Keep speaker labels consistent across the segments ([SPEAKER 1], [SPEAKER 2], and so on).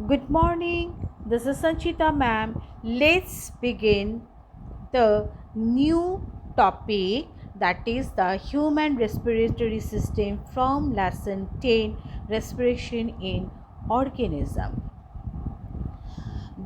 [SPEAKER 1] Good morning. This is Sanchita ma'am. Let's begin the new topic, that is the human respiratory system from lesson 10, respiration in organism.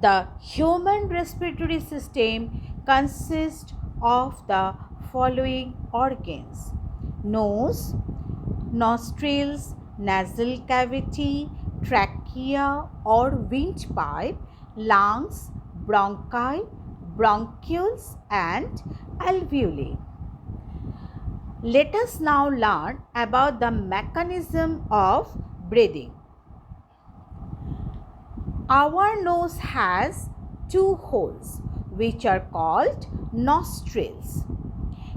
[SPEAKER 1] The human respiratory system consists of the following organs: nose, nostrils, nasal cavity, trachea or windpipe, lungs, bronchi, bronchioles, and alveoli. Let us now learn about the mechanism of breathing. Our nose has two holes which are called nostrils.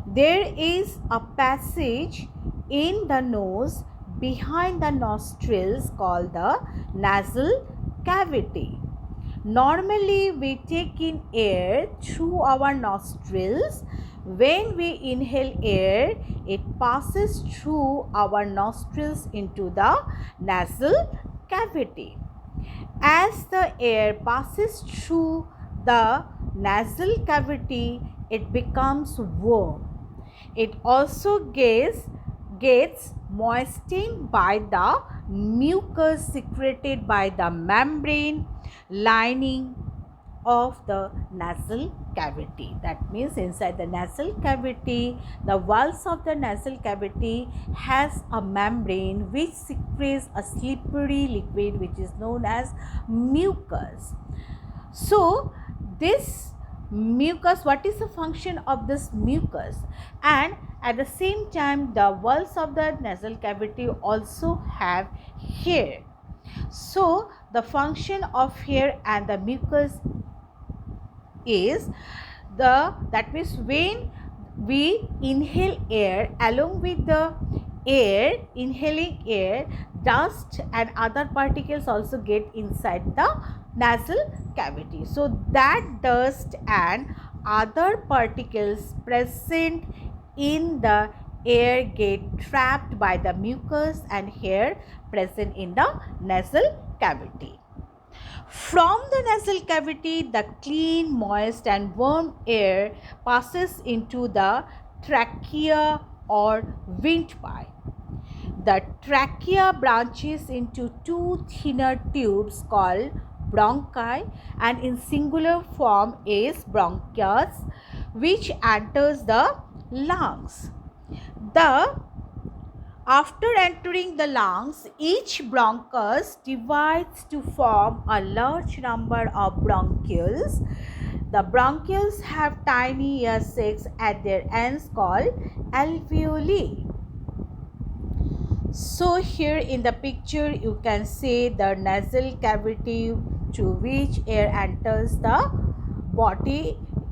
[SPEAKER 1] There is a passage in the nose behind the nostrils called the nasal cavity. Normally, we take in air through our nostrils. When we inhale air, it passes through our nostrils into the nasal cavity. As the air passes through the nasal cavity, it becomes warm. It also gets moistened by the mucus secreted by the membrane lining of the nasal cavity. That means inside the nasal cavity, the walls of the nasal cavity has a membrane which secretes a slippery liquid which is known as mucus. So this mucus, what is the function of this mucus? And at the same time, the walls of the nasal cavity also have hair. So the function of hair and the mucus is that means when we inhale air, along with the inhaling air, dust and other particles also get inside the nasal cavity. So that dust and other particles present in the air get trapped by the mucus and hair present in the nasal cavity. From the nasal cavity, the clean, moist, and warm air passes into the trachea or windpipe. The trachea branches into two thinner tubes called bronchi, and in singular form is bronchus, which enters the lungs. The After entering the lungs, each bronchus divides to form a large number of bronchioles. The bronchioles have tiny air sacs at their ends called alveoli. So here in the picture you can see the nasal cavity through which air enters the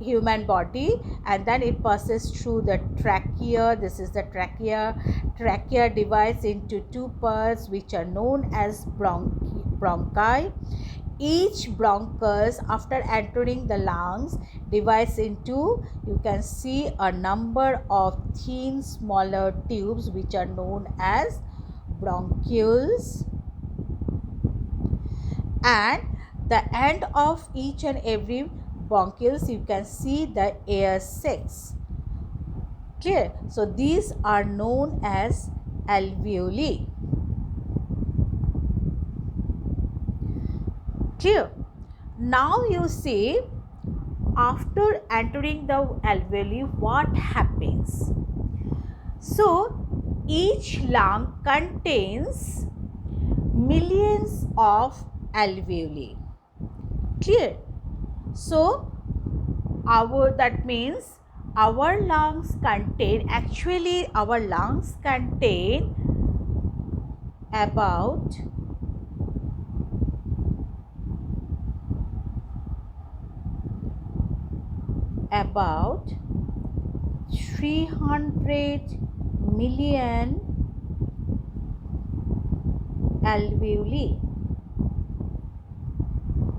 [SPEAKER 1] human body, and then it passes through the trachea. This is the trachea divides into two parts which are known as bronchi. Each bronchus, after entering the lungs, divides into, you can see, a number of thin smaller tubes which are known as bronchioles, and the end of each and every bronchioles you can see the air sacs. Clear? So these are known as alveoli. Clear? Now you see, after entering the alveoli, what happens? So each lung contains millions of alveoli. Clear? So that means our lungs contain about 300 million alveoli.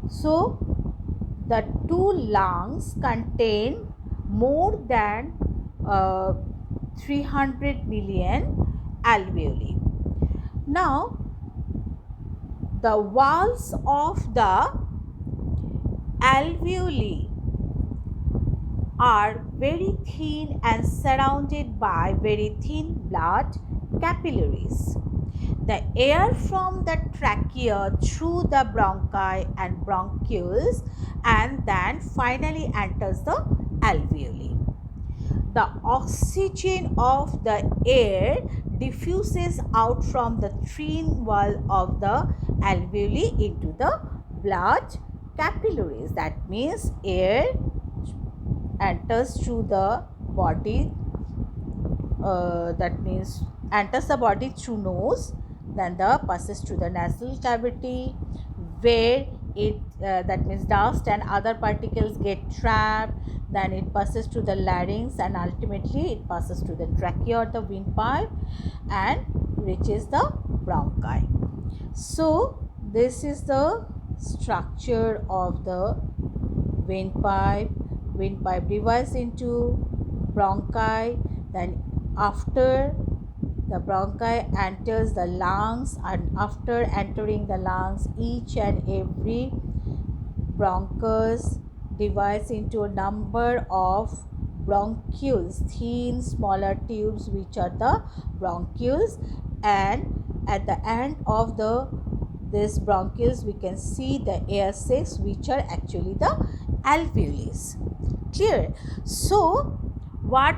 [SPEAKER 1] So the two lungs contain more than 300 million alveoli. Now the walls of the alveoli are very thin and surrounded by very thin blood capillaries. The air from the trachea through the bronchi and bronchioles and then finally enters the alveoli. The oxygen of the air diffuses out from the thin wall of the alveoli into the blood capillaries. That means air enters through the body, that means enters the body through nose, then passes through the nasal cavity where it that means dust and other particles get trapped, then it passes through the larynx and ultimately it passes through the trachea or the windpipe and reaches the bronchi. So this is the structure of the windpipe. Windpipe divides into bronchi, then after the bronchi enters the lungs, and after entering the lungs, each and every bronchus divides into a number of bronchioles, thin smaller tubes which are the bronchioles, and at the end of this bronchioles we can see the air sacs which are actually the alveoles. Clear? So what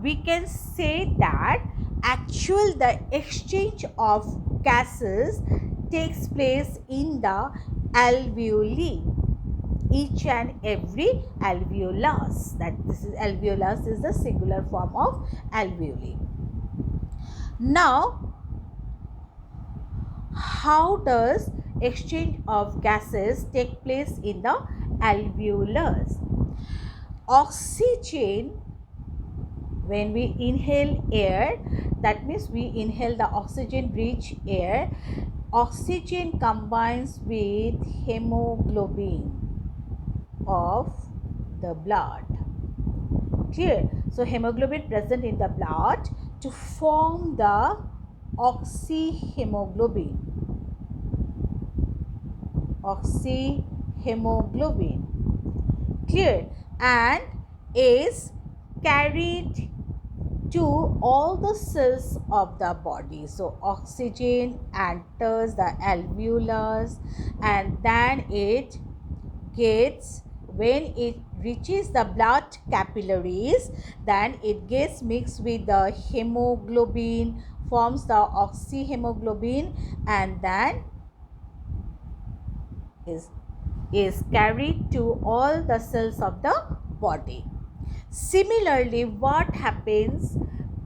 [SPEAKER 1] we can say that the exchange of gases takes place in the alveoli, each and every alveolus. That this is alveolus is the singular form of alveoli. Now how does exchange of gases take place in the alveolus? Oxygen, when we inhale air, that means we inhale the oxygen rich air, oxygen combines with hemoglobin of the blood. Clear? So hemoglobin present in the blood to form the oxyhemoglobin. Oxyhemoglobin. Clear? And is carried to all the cells of the body. So oxygen enters the alveolus and then it gets, when it reaches the blood capillaries, then it gets mixed with the hemoglobin, forms the oxyhemoglobin, and then is carried to all the cells of the body. Similarly, what happens?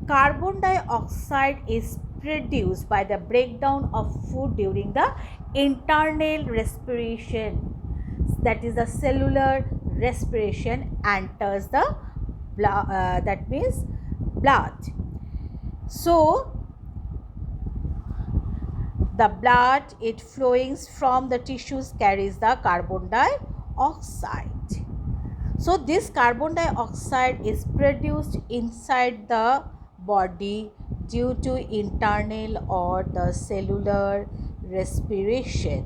[SPEAKER 1] Carbon dioxide is produced by the breakdown of food during the internal respiration. That is the cellular respiration enters the blood, that means blood. So the blood, it flowing from the tissues carries the carbon dioxide. So this carbon dioxide is produced inside the body due to internal or the cellular respiration,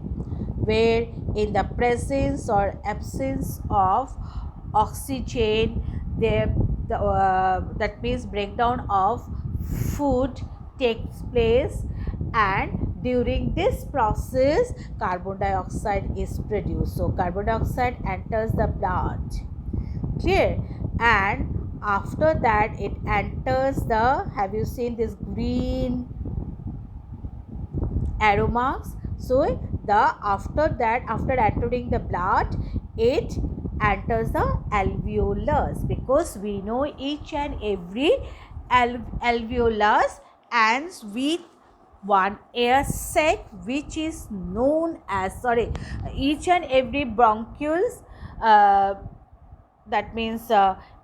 [SPEAKER 1] where in the presence or absence of oxygen, that means breakdown of food takes place, and during this process carbon dioxide is produced. So carbon dioxide enters the blood. Clear? And after that it enters the, have you seen this green arrow marks? So after entering the blood, it enters the alveolus, because we know each and every alveolus ends with one air sac which is known as, each and every bronchioles that means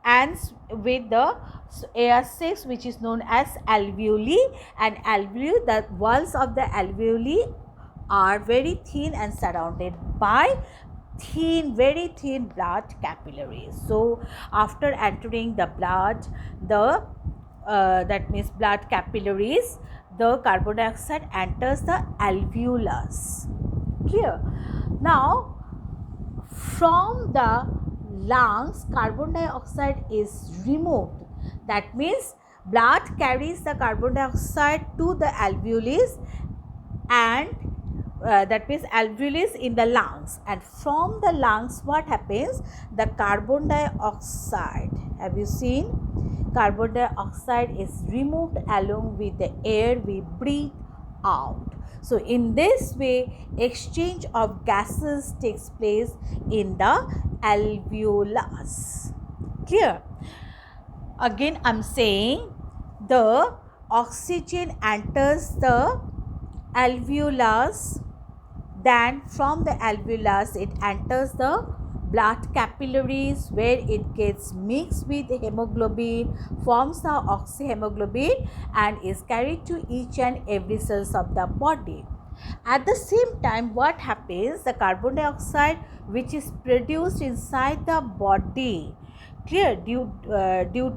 [SPEAKER 1] ends with the air sacs which is known as alveoli, and alveoli, the walls of the alveoli are very thin and surrounded by very thin blood capillaries. So after entering the blood, that means blood capillaries, the carbon dioxide enters the alveolus. Clear? Now, from the lungs, carbon dioxide is removed. That means blood carries the carbon dioxide to the alveolus, and that means alveolus in the lungs, and from the lungs what happens, the carbon dioxide, have you seen, carbon dioxide is removed along with the air we breathe out. So in this way exchange of gases takes place in the alveolus. Clear? Again I'm saying, the oxygen enters the alveolus, then from the alveolus it enters the blood capillaries, where it gets mixed with hemoglobin, forms the oxyhemoglobin, and is carried to each and every cells of the body. At the same time, what happens, the carbon dioxide which is produced inside the body, clear, due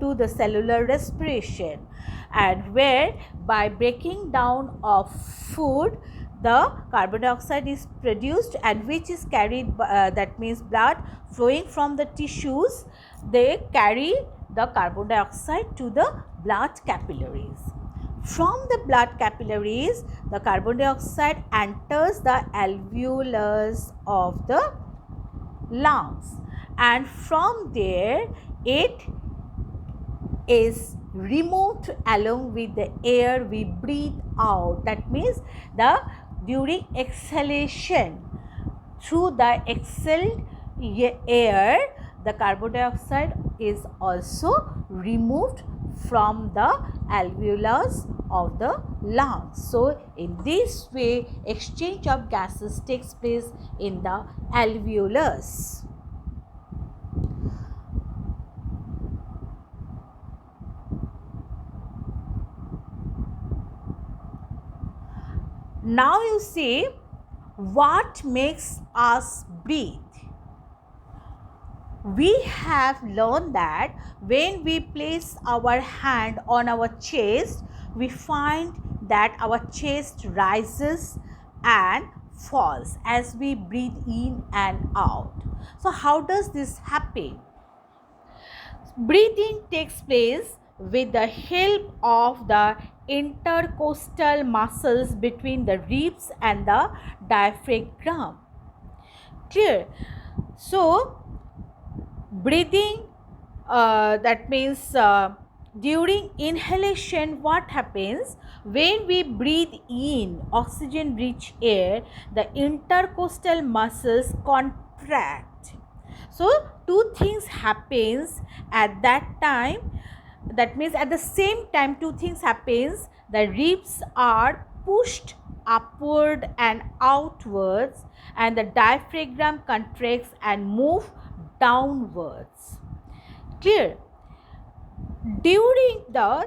[SPEAKER 1] to the cellular respiration, and where by breaking down of food the carbon dioxide is produced, and which is carried that means blood flowing from the tissues, they carry the carbon dioxide to the blood capillaries. From the blood capillaries, the carbon dioxide enters the alveolus of the lungs, and from there it is removed along with the air we breathe out. That means the during exhalation, through the exhaled air, the carbon dioxide is also removed from the alveolus of the lungs. So in this way exchange of gases takes place in the alveolus. Now you see, what makes us breathe? We have learned that when we place our hand on our chest, we find that our chest rises and falls as we breathe in and out. So how does this happen? Breathing takes place with the help of the intercostal muscles between the ribs and the diaphragm. Clear? So breathing, that means during inhalation, what happens, when we breathe in oxygen rich air, the intercostal muscles contract. So two things happens at that time, that means at the same time two things happens, the ribs are pushed upward and outwards, and the diaphragm contracts and move downwards. Clear? During the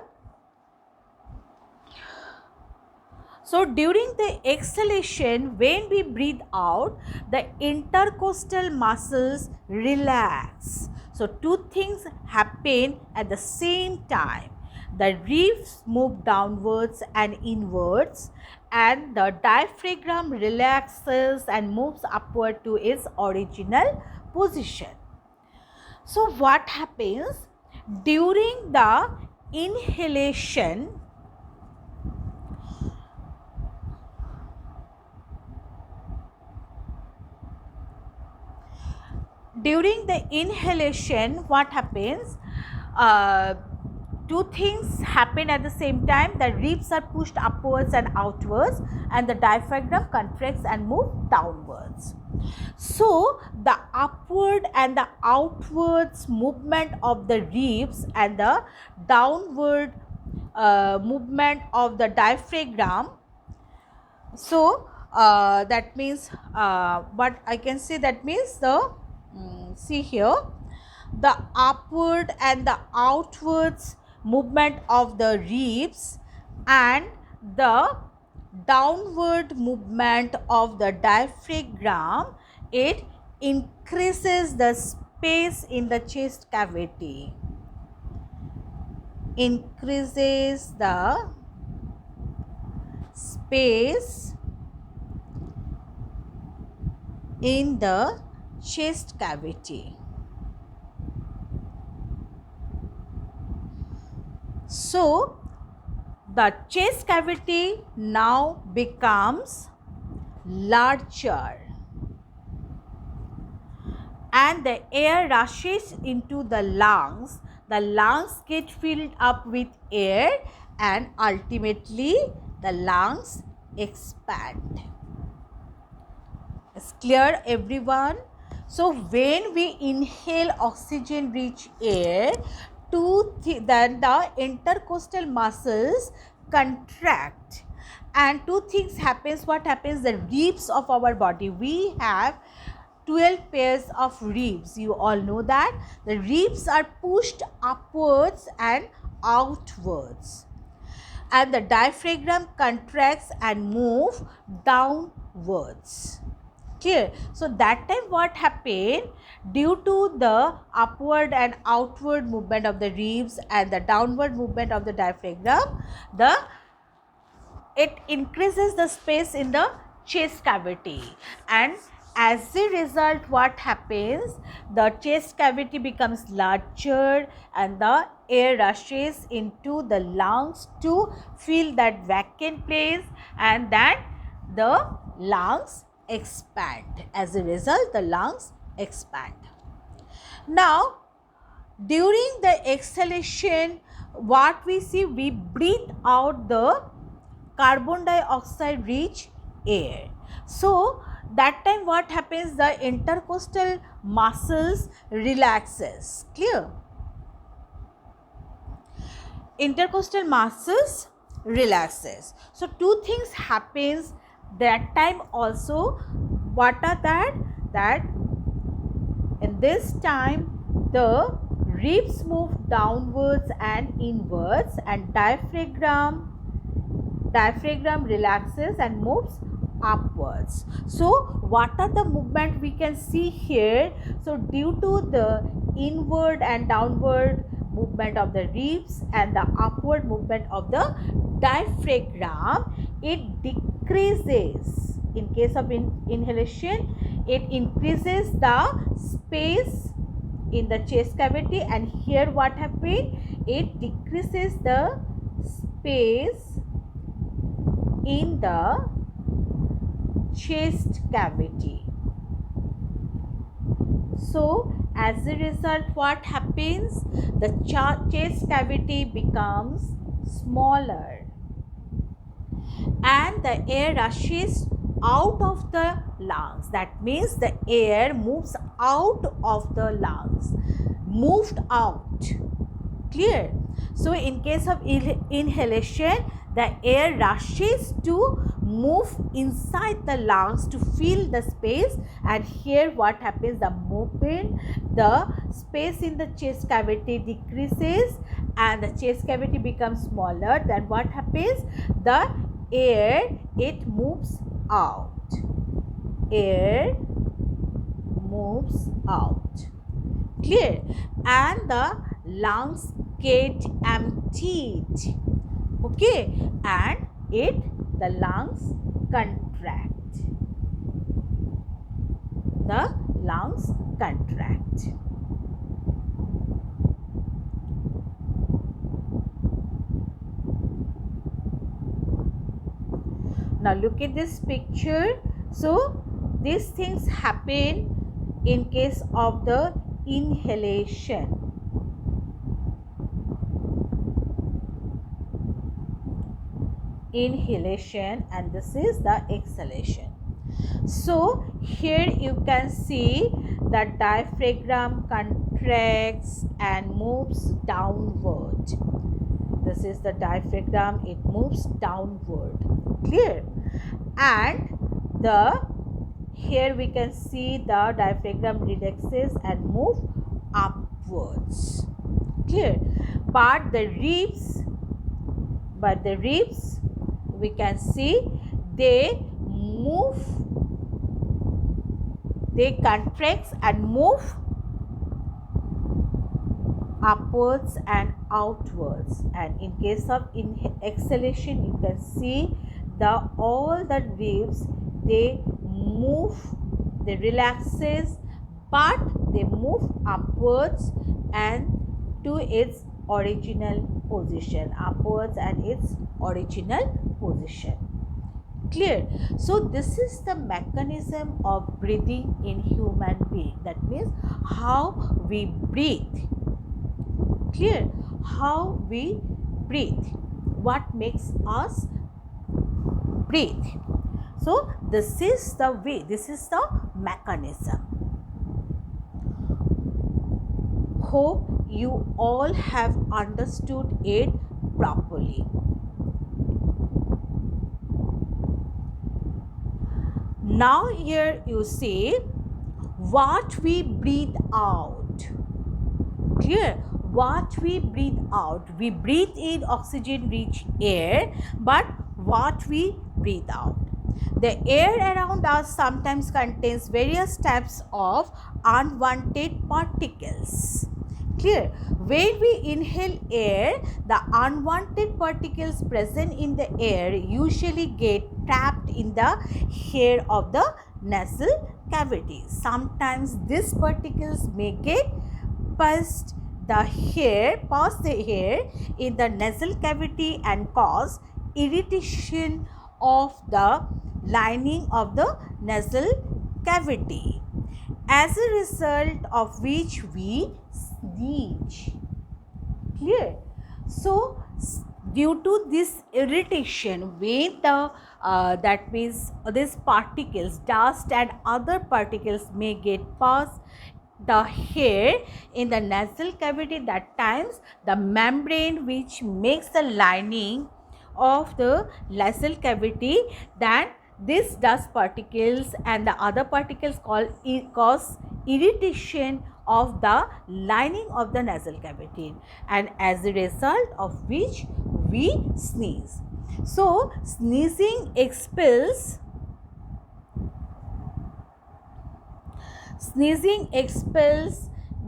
[SPEAKER 1] exhalation, when we breathe out, the intercostal muscles relax. So two things happen at the same time. The ribs move downwards and inwards, and the diaphragm relaxes and moves upward to its original position. So what happens during the inhalation? During the inhalation, what happens? Two things happen at the same time. The ribs are pushed upwards and outwards, and the diaphragm contracts and moves downwards. So the upward and the outwards movement of the ribs and the downward movement of the diaphragm. So that means what I can say, that means the see here, the upward and the outwards movement of the ribs and the downward movement of the diaphragm, it increases the space in the chest cavity, increases the space in the chest cavity. So, the chest cavity now becomes larger and the air rushes into the lungs get filled up with air and ultimately the lungs expand. It's clear, everyone? So when we inhale oxygen rich air, then the intercostal muscles contract and two things happens. What happens? The ribs of our body, we have 12 pairs of ribs. You all know that the ribs are pushed upwards and outwards and the diaphragm contracts and move downwards. Clear? So that time what happened, due to the upward and outward movement of the ribs and the downward movement of the diaphragm, it increases the space in the chest cavity, and as a result what happens, the chest cavity becomes larger and the air rushes into the lungs to fill that vacant place, and then the lungs expand. As a result, the lungs expand. Now, during the exhalation, what we see, we breathe out the carbon dioxide rich air. So, that time what happens, the intercostal muscles relaxes. Clear? Intercostal muscles relaxes. So, two things happens that time also. What are that? That in this time the ribs move downwards and inwards and diaphragm relaxes and moves upwards. So what are the movement we can see here? So due to the inward and downward movement of the ribs and the upward movement of the diaphragm, it decreases. In case of inhalation, it increases the space in the chest cavity, and here what happened, it decreases the space in the chest cavity. So as a result what happens, the chest cavity becomes smaller and the air rushes out of the lungs. That means the air moves out of the lungs, moved out. Clear? So in case of inhalation, the air rushes to move inside the lungs to fill the space, and here what happens, the movement, the space in the chest cavity decreases and the chest cavity becomes smaller. Then what happens, the air, it moves out. Air moves out. Clear? And the lungs get emptied. Okay, and the lungs contract. The lungs contract. Now look at this picture. So these things happen in case of the inhalation. Inhalation, and this is the exhalation. So here you can see the diaphragm contracts and moves downward. This is the diaphragm, it moves downward. Clear? And here we can see the diaphragm relaxes and move upwards. Clear? But the ribs we can see they contract and move upwards and outwards, and in case of exhalation you can see all the waves, they move, they relaxes, but they move upwards and to its original position, upwards and its original position. Clear? So this is the mechanism of breathing in human being. That means how we breathe. Clear? How we breathe, what makes us breathe. So this is the way, this is the mechanism. Hope you all have understood it properly. Now here you see what we breathe out. Clear? What we breathe out. We breathe in oxygen rich air, but what we breathe out. The air around us sometimes contains various types of unwanted particles. Clear? When we inhale air, the unwanted particles present in the air usually get trapped in the hair of the nasal cavity. Sometimes these particles may get past the hair in the nasal cavity and cause irritation of the lining of the nasal cavity, as a result of which we sneeze. Clear? So due to this irritation, when the that means these particles, dust and other particles may get past the hair in the nasal cavity, that times the membrane which makes the lining of the nasal cavity, then this dust particles and the other particles cause irritation of the lining of the nasal cavity, and as a result of which we sneeze. So sneezing expels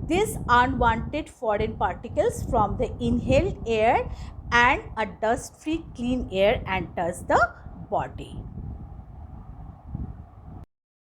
[SPEAKER 1] these unwanted foreign particles from the inhaled air, and a dust-free clean air enters the body.